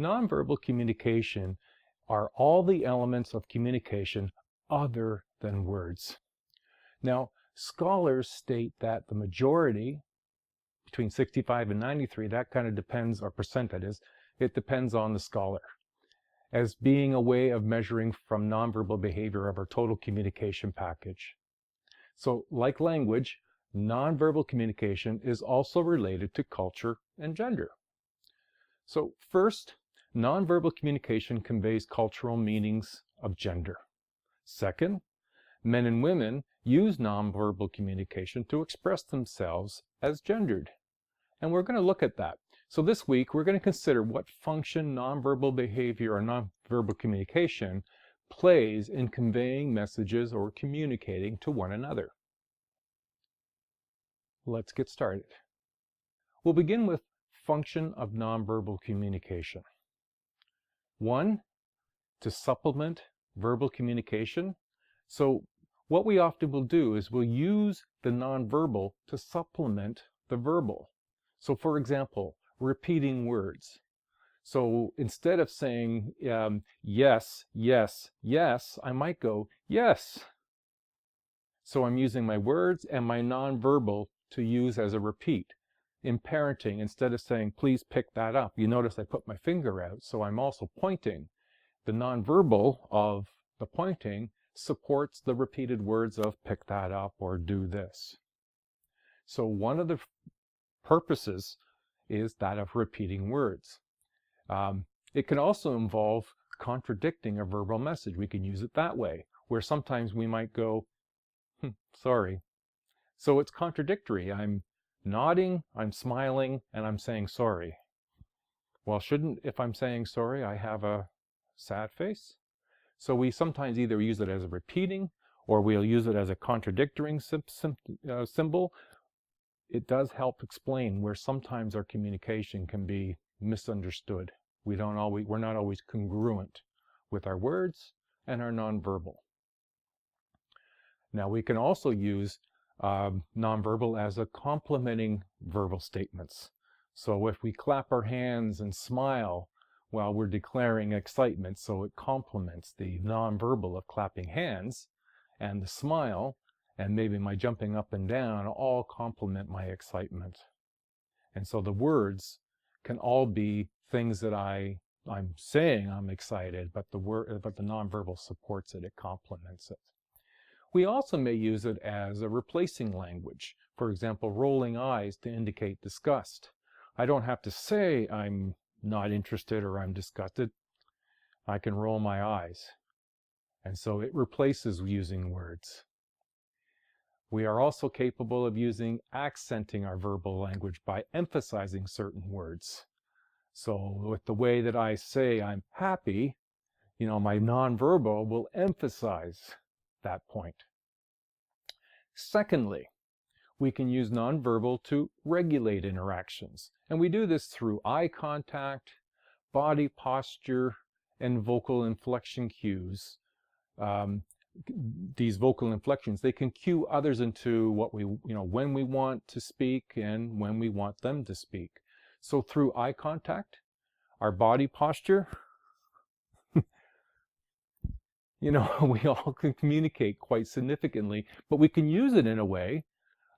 Nonverbal communication are all the elements of communication other than words. Now, scholars state that the majority, between 65 and 93, that kind of depends, or percent that is, it depends on the scholar, as being a way of measuring from nonverbal behavior of our total communication package. So, like language, nonverbal communication is also related to culture and gender. So first, nonverbal communication conveys cultural meanings of gender. Second, men and women use nonverbal communication to express themselves as gendered. And we're going to look at that. So this week, we're going to consider what function nonverbal behavior or nonverbal communication plays in conveying messages or communicating to one another. Let's get started. We'll begin with function of nonverbal communication. 1, to supplement verbal communication. So what we often will do is we'll use the nonverbal to supplement the verbal. So for example, repeating words. So instead of saying yes, yes, yes, I might go yes. So I'm using my words and my nonverbal to use as a repeat. In parenting, instead of saying, please pick that up, you notice I put my finger out, so I'm also pointing. The nonverbal of the pointing supports the repeated words of pick that up or do this. So one of the purposes is that of repeating words. It can also involve contradicting a verbal message. We can use it that way, where sometimes we might go, sorry. So it's contradictory. I'm nodding, I'm smiling, and I'm saying sorry. Well, shouldn't, if I'm saying sorry, I have a sad face? So we sometimes either use it as a repeating, or we'll use it as a contradicting symbol. It does help explain where sometimes our communication can be misunderstood. We're not always congruent with our words and our nonverbal. Now we can also use nonverbal as a complementing verbal statements. So if we clap our hands and smile while we're declaring excitement, so it complements the nonverbal of clapping hands and the smile, and maybe my jumping up and down, all complement my excitement. And so the words can all be things that I'm saying I'm excited, but the nonverbal supports it, it complements it. We also may use it as a replacing language. For example, rolling eyes to indicate disgust. I don't have to say I'm not interested or I'm disgusted. I can roll my eyes. And so it replaces using words. We are also capable of using accenting our verbal language by emphasizing certain words. So with the way that I say I'm happy, my nonverbal will emphasize that point. Secondly, we can use nonverbal to regulate interactions. And we do this through eye contact, body posture, and vocal inflection cues. These vocal inflections, they can cue others into what when we want to speak and when we want them to speak. So through eye contact, our body posture, we all can communicate quite significantly, but we can use it in a way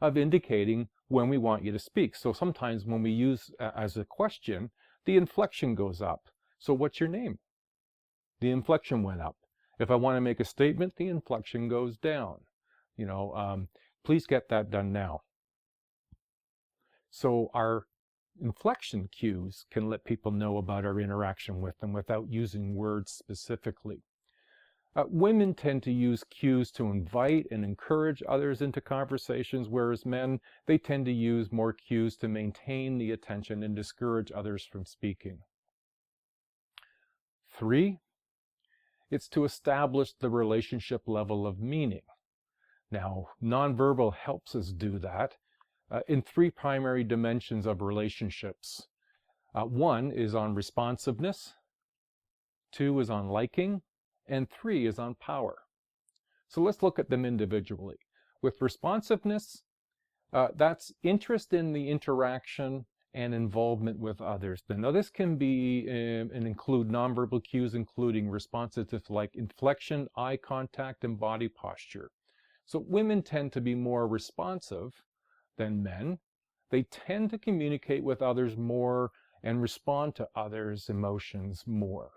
of indicating when we want you to speak. So sometimes when we use as a question, the inflection goes up. So what's your name? The inflection went up. If I want to make a statement, the inflection goes down. Please get that done now. So our inflection cues can let people know about our interaction with them without using words specifically. Women tend to use cues to invite and encourage others into conversations, whereas men, they tend to use more cues to maintain the attention and discourage others from speaking. 3, it's to establish the relationship level of meaning. Now, nonverbal helps us do that in 3 primary dimensions of relationships. 1 is on responsiveness, 2 is on liking, and 3 is on power. So let's look at them individually. With responsiveness, that's interest in the interaction and involvement with others. Now this can be and include nonverbal cues, including responsiveness like inflection, eye contact, and body posture. So women tend to be more responsive than men. They tend to communicate with others more and respond to others' emotions more.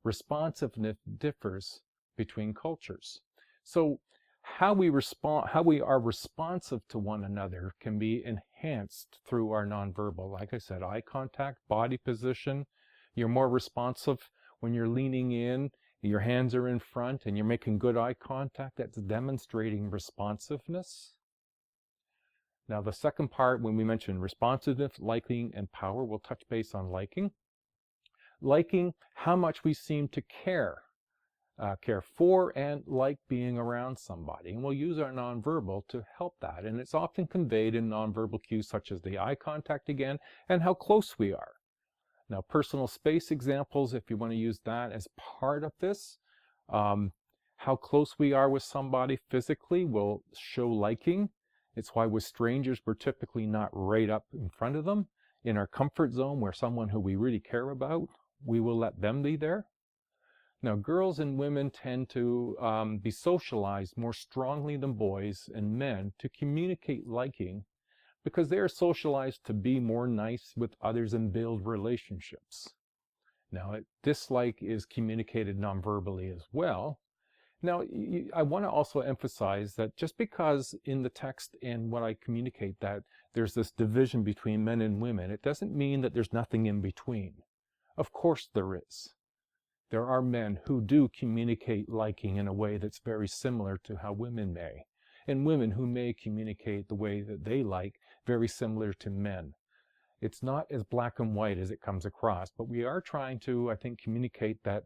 Responsiveness differs between cultures. So how we are responsive to one another can be enhanced through our nonverbal. Like I said, eye contact, body position. You're more responsive when you're leaning in, your hands are in front, and you're making good eye contact. That's demonstrating responsiveness. Now the second part, when we mention responsiveness, liking, and power, we'll touch base on liking. Liking, how much we seem to care for and like being around somebody. And we'll use our nonverbal to help that. And it's often conveyed in nonverbal cues such as the eye contact again, and how close we are. Now personal space examples, if you want to use that as part of this, how close we are with somebody physically will show liking. It's why with strangers, we're typically not right up in front of them. In our comfort zone, where someone who we really care about, we will let them be there. Now, girls and women tend to be socialized more strongly than boys and men to communicate liking because they are socialized to be more nice with others and build relationships. Now, dislike is communicated nonverbally as well. Now, I want to also emphasize that just because in the text and what I communicate that there's this division between men and women, it doesn't mean that there's nothing in between. Of course there is. There are men who do communicate liking in a way that's very similar to how women may, and women who may communicate the way that they like very similar to men. It's not as black and white as it comes across, but we are trying to, I think, communicate that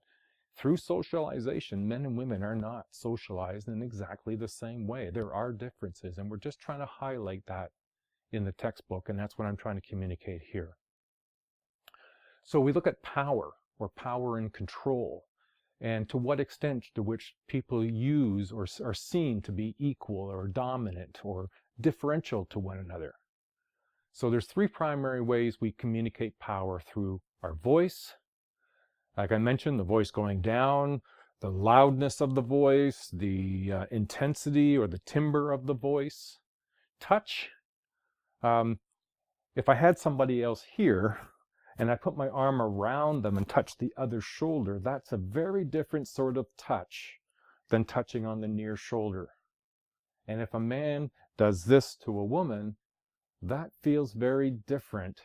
through socialization, men and women are not socialized in exactly the same way. There are differences, and we're just trying to highlight that in the textbook, and that's what I'm trying to communicate here. So we look at power, or power and control, and to what extent to which people use or are seen to be equal or dominant or differential to one another. So there's three primary ways we communicate power: through our voice, like I mentioned, the voice going down, the loudness of the voice, the intensity or the timbre of the voice. Touch, if I had somebody else here and I put my arm around them and touch the other shoulder, that's a very different sort of touch than touching on the near shoulder. And if a man does this to a woman, that feels very different,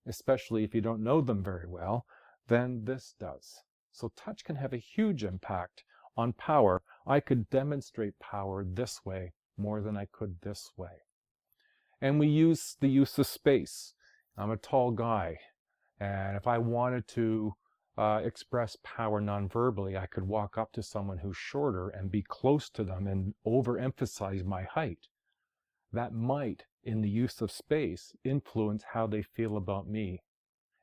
especially if you don't know them very well, than this does. So touch can have a huge impact on power. I could demonstrate power this way more than I could this way. And we use the use of space. I'm a tall guy, and if I wanted to express power non-verbally, I could walk up to someone who's shorter and be close to them and overemphasize my height. That might, in the use of space, influence how they feel about me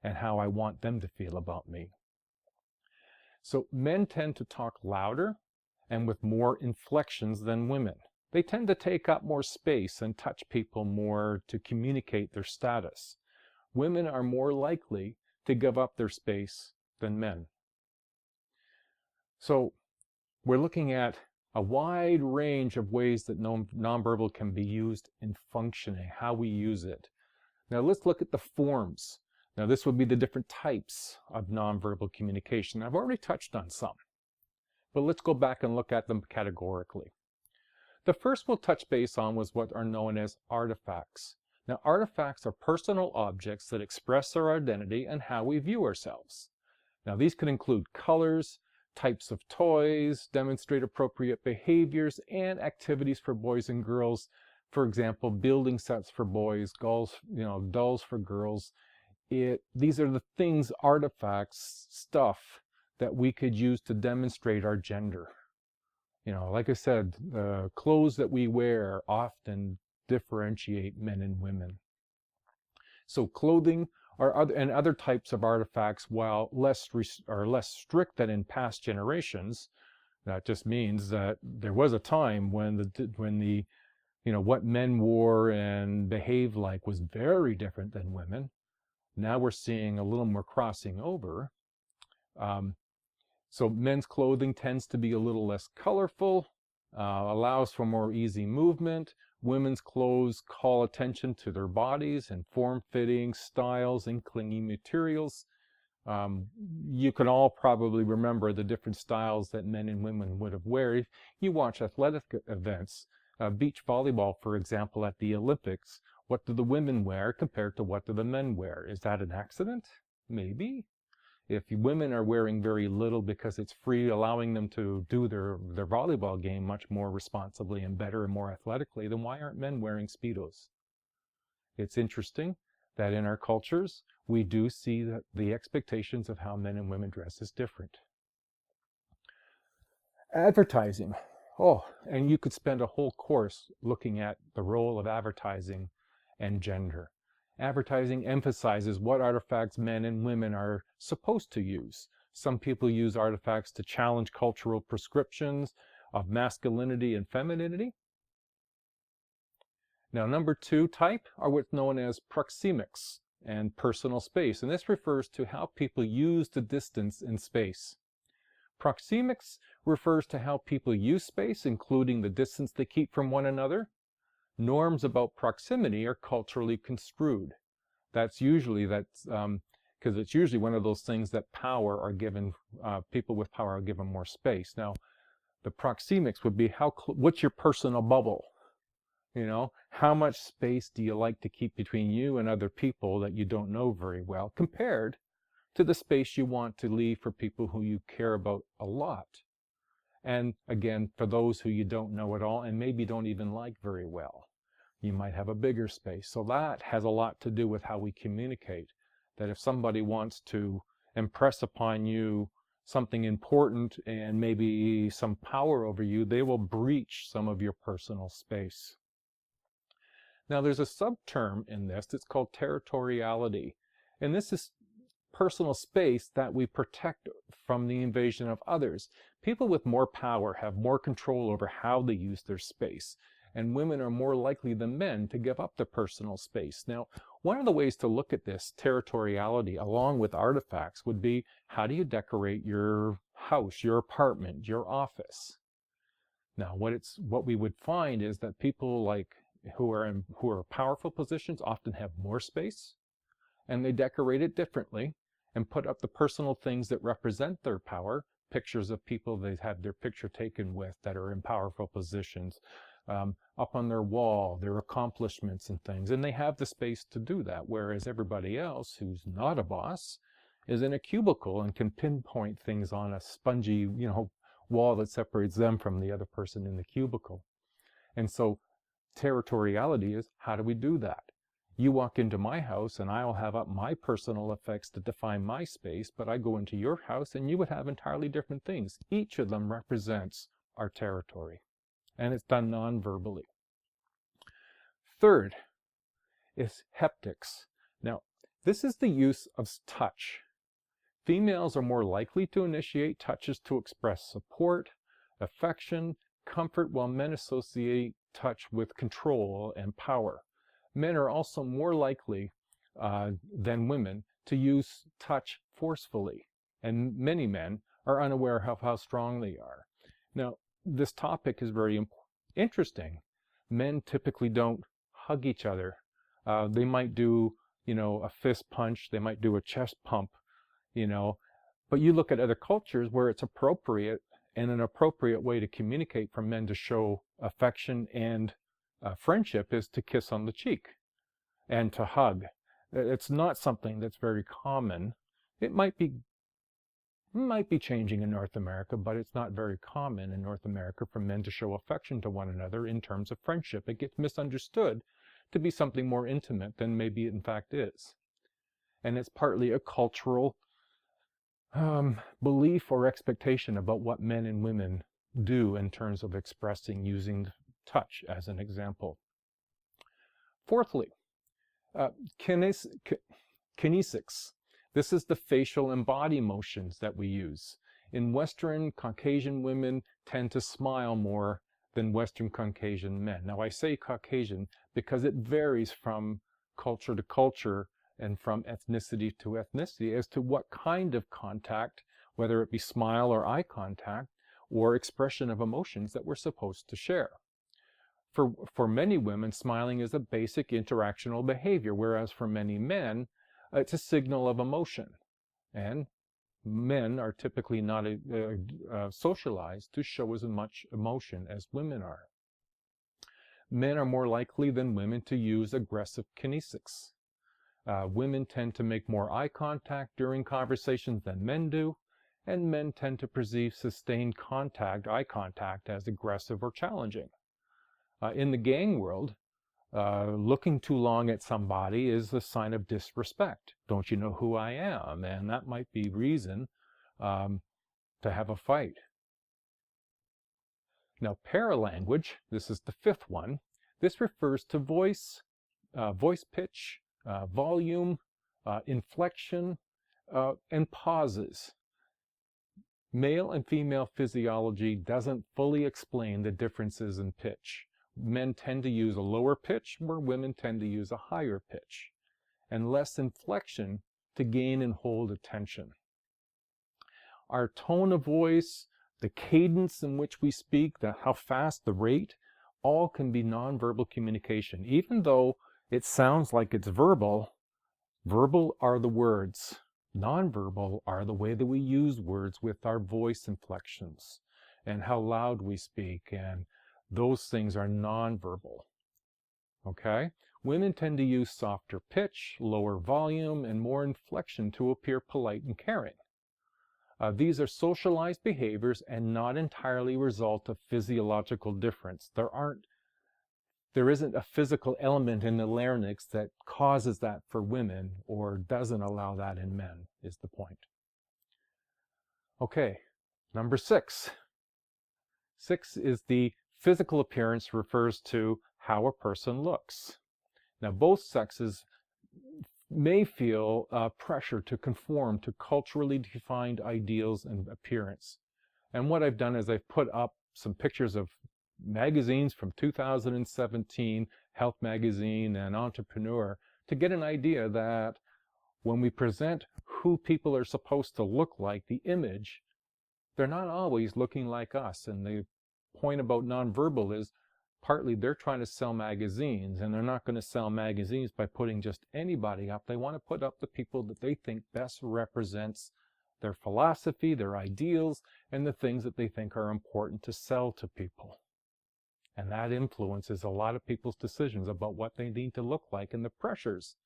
and how I want them to feel about me. So men tend to talk louder and with more inflections than women. They tend to take up more space and touch people more to communicate their status. Women are more likely to give up their space than men. So we're looking at a wide range of ways that nonverbal can be used in functioning, how we use it. Now let's look at the forms. Now this would be the different types of nonverbal communication. I've already touched on some, but let's go back and look at them categorically. The first we'll touch base on was what are known as artifacts. Now artifacts are personal objects that express our identity and how we view ourselves. Now these could include colors, types of toys, demonstrate appropriate behaviors, and activities for boys and girls. For example, building sets for boys, dolls for girls. These are the things, artifacts, stuff that we could use to demonstrate our gender. Like I said, the clothes that we wear often differentiate men and women. So clothing and other types of artifacts, while less strict than in past generations, that just means that there was a time when what men wore and behaved like was very different than women. Now we're seeing a little more crossing over. So men's clothing tends to be a little less colorful, allows for more easy movement. Women's clothes call attention to their bodies and form-fitting styles and clingy materials. You can all probably remember the different styles that men and women would have worn. If you watch athletic events, beach volleyball, for example, at the Olympics, what do the women wear compared to what do the men wear? Is that an accident? Maybe. If women are wearing very little because it's free, allowing them to do their volleyball game much more responsibly and better and more athletically, then why aren't men wearing Speedos? It's interesting that in our cultures, we do see that the expectations of how men and women dress is different. Advertising. Oh, and you could spend a whole course looking at the role of advertising and gender. Advertising emphasizes what artifacts men and women are supposed to use. Some people use artifacts to challenge cultural prescriptions of masculinity and femininity. Now, number 2 type are what's known as proxemics and personal space, and this refers to how people use the distance in space. Proxemics refers to how people use space, including the distance they keep from one another. Norms about proximity are culturally construed. That's usually, because it's usually one of those things that power are given, people with power are given more space. Now, the proxemics would be what's your personal bubble? You know, how much space do you like to keep between you and other people that you don't know very well, compared to the space you want to leave for people who you care about a lot. And again, for those who you don't know at all and maybe don't even like very well, you might have a bigger space. So that has a lot to do with how we communicate. That if somebody wants to impress upon you something important and maybe some power over you, they will breach some of your personal space. Now, there's a subterm in this that's called territoriality. And this is personal space that we protect from the invasion of others. People with more power have more control over how they use their space. And women are more likely than men to give up their personal space. Now, one of the ways to look at this territoriality along with artifacts would be, how do you decorate your house, your apartment, your office? Now, what we would find is that people who are powerful positions often have more space, and they decorate it differently and put up the personal things that represent their power, pictures of people they've had their picture taken with that are in powerful positions, up on their wall, their accomplishments and things, and they have the space to do that, whereas everybody else who's not a boss is in a cubicle and can pinpoint things on a spongy, wall that separates them from the other person in the cubicle. And so territoriality is, how do we do that? You walk into my house and I'll have up my personal effects to define my space, but I go into your house and you would have entirely different things. Each of them represents our territory, and it's done non-verbally. Third is haptics. Now, this is the use of touch. Females are more likely to initiate touches to express support, affection, comfort, while men associate touch with control and power. Men are also more likely than women to use touch forcefully, and many men are unaware of how strong they are. Now, this topic is very interesting. Men typically don't hug each other. They might do, a fist punch, they might do a chest pump, but you look at other cultures where it's appropriate, and an appropriate way to communicate for men to show affection and friendship is to kiss on the cheek and to hug. It's not something that's very common. It might be changing in North America, but it's not very common in North America for men to show affection to one another in terms of friendship. It gets misunderstood to be something more intimate than maybe it in fact is. And it's partly a cultural belief or expectation about what men and women do in terms of expressing using touch as an example. Fourthly, kinesics. This is the facial and body motions that we use. In Western, Caucasian women tend to smile more than Western Caucasian men. Now, I say Caucasian because it varies from culture to culture and from ethnicity to ethnicity as to what kind of contact, whether it be smile or eye contact, or expression of emotions that we're supposed to share. For many women, smiling is a basic interactional behavior, whereas for many men, it's a signal of emotion. And men are typically not socialized to show as much emotion as women are. Men are more likely than women to use aggressive kinesics. Women tend to make more eye contact during conversations than men do, and men tend to perceive sustained contact, eye contact, as aggressive or challenging. In the gang world, looking too long at somebody is a sign of disrespect. Don't you know who I am? And that might be reason to have a fight. Now, paralanguage, this is the fifth one. This refers to voice, voice pitch, volume, inflection, and pauses. Male and female physiology doesn't fully explain the differences in pitch. Men tend to use a lower pitch, where women tend to use a higher pitch, and less inflection to gain and hold attention. Our tone of voice, the cadence in which we speak, how fast, the rate, all can be nonverbal communication. Even though it sounds like it's verbal, verbal are the words. Nonverbal are the way that we use words with our voice inflections and how loud we speak, and those things are nonverbal. Okay? Women tend to use softer pitch, lower volume, and more inflection to appear polite and caring. These are socialized behaviors and not entirely a result of physiological difference. There isn't a physical element in the larynx that causes that for women or doesn't allow that in men, is the point. Okay, number 6. 6 is the physical appearance, refers to how a person looks. Now, both sexes may feel pressure to conform to culturally defined ideals and appearance. And what I've done is I've put up some pictures of magazines from 2017, Health Magazine and Entrepreneur, to get an idea that when we present who people are supposed to look like, the image, they're not always looking like us. And the point about nonverbal is partly they're trying to sell magazines, and they're not going to sell magazines by putting just anybody up. They want to put up the people that they think best represents their philosophy, their ideals, and the things that they think are important to sell to people. And that influences a lot of people's decisions about what they need to look like and the pressures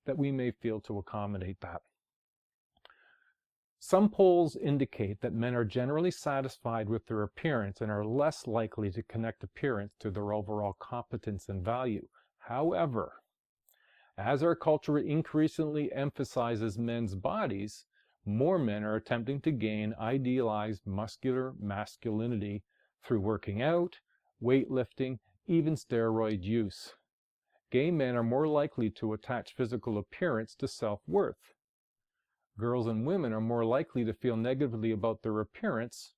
that we may feel to accommodate that. Some polls indicate that men are generally satisfied with their appearance and are less likely to connect appearance to their overall competence and value. However, as our culture increasingly emphasizes men's bodies, more men are attempting to gain idealized muscular masculinity through working out, weightlifting, even steroid use. Gay men are more likely to attach physical appearance to self-worth. Girls and women are more likely to feel negatively about their appearance,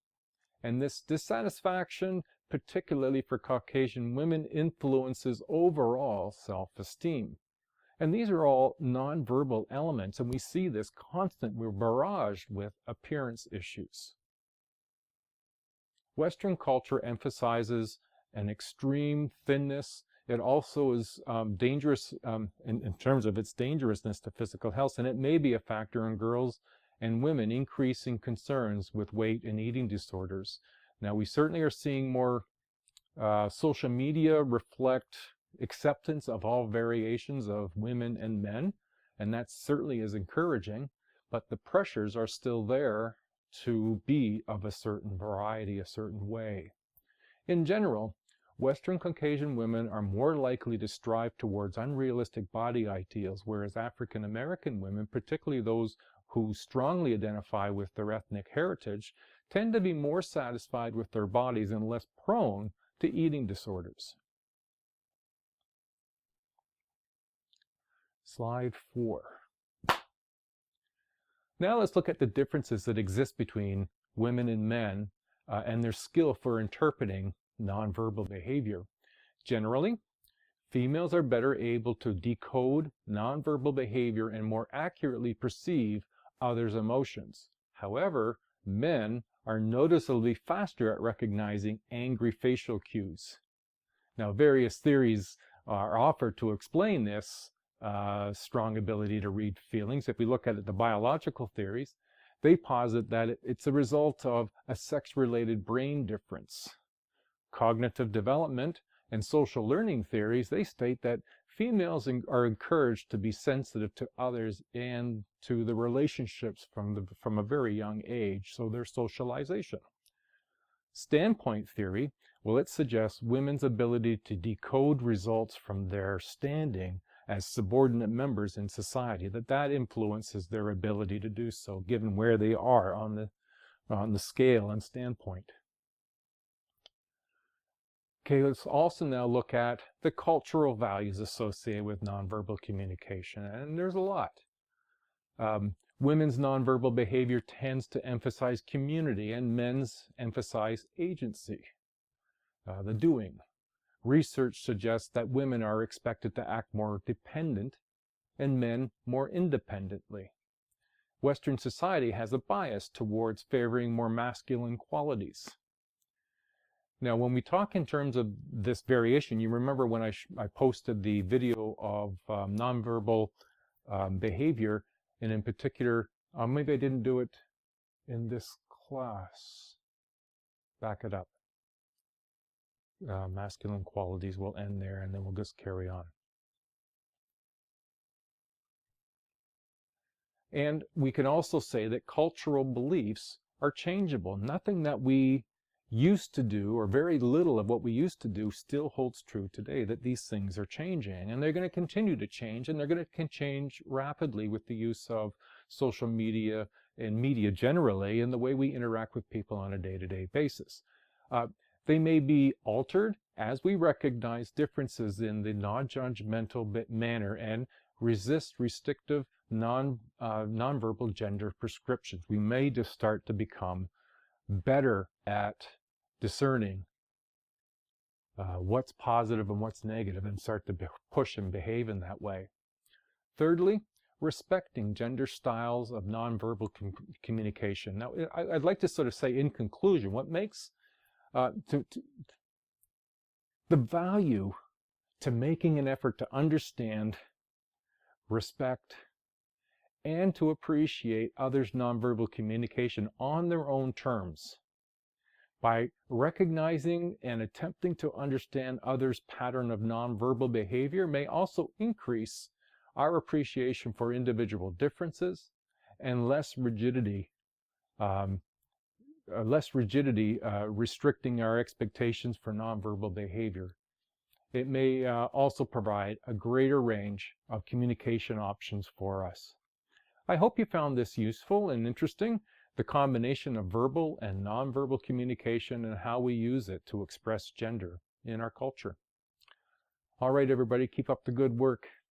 and this dissatisfaction, particularly for Caucasian women, influences overall self-esteem. And these are all nonverbal elements, and we see this constantly. We're barraged with appearance issues. Western culture emphasizes an extreme thinness. It also is dangerous in terms of its dangerousness to physical health, and it may be a factor in girls and women increasing concerns with weight and eating disorders. Now, we certainly are seeing more social media reflect acceptance of all variations of women and men, and that certainly is encouraging, but the pressures are still there to be of a certain variety, a certain way. In general, Western Caucasian women are more likely to strive towards unrealistic body ideals, whereas African American women, particularly those who strongly identify with their ethnic heritage, tend to be more satisfied with their bodies and less prone to eating disorders. Slide 4. Now let's look at the differences that exist between women and men and their skill for interpreting nonverbal behavior. Generally, Females are better able to decode nonverbal behavior and more accurately perceive others' emotions. However, men are noticeably faster at recognizing angry facial cues. Now, various theories are offered to explain this strong ability to read feelings. If we look at the biological theories, they posit that it's a result of a sex-related brain difference. Cognitive development and social learning theories, they state that females are encouraged to be sensitive to others and to the relationships from a very young age, so their socialization. Standpoint theory, well, it suggests women's ability to decode results from their standing as subordinate members in society, that influences their ability to do so, given where they are on the scale and standpoint. Okay, let's also now look at the cultural values associated with nonverbal communication, and there's a lot. Women's nonverbal behavior tends to emphasize community, and men's emphasize agency, the doing. Research suggests that women are expected to act more dependent and men more independently. Western society has a bias towards favoring more masculine qualities. Now, when we talk in terms of this variation, you remember when I posted the video of nonverbal behavior, and in particular, maybe I didn't do it in this class. Back it up. Masculine qualities will end there, and then we'll just carry on. And we can also say that cultural beliefs are changeable. Nothing that we used to do, or very little of what we used to do, still holds true today, that these things are changing, and they're going to continue to change, and they're going to change rapidly with the use of social media and media generally, and the way we interact with people on a day-to-day basis. They may be altered as we recognize differences in the non-judgmental manner and resist restrictive nonverbal gender prescriptions. We may just start to become better at discerning what's positive and what's negative, and start to push and behave in that way. Thirdly, respecting gender styles of nonverbal communication. Now, I'd like to sort of say in conclusion, what makes the value to making an effort to understand, respect, and to appreciate others' nonverbal communication on their own terms. By recognizing and attempting to understand others' pattern of nonverbal behavior may also increase our appreciation for individual differences and less rigidity restricting our expectations for nonverbal behavior. It may also provide a greater range of communication options for us. I hope you found this useful and interesting, the combination of verbal and nonverbal communication and how we use it to express gender in our culture. All right, everybody, keep up the good work.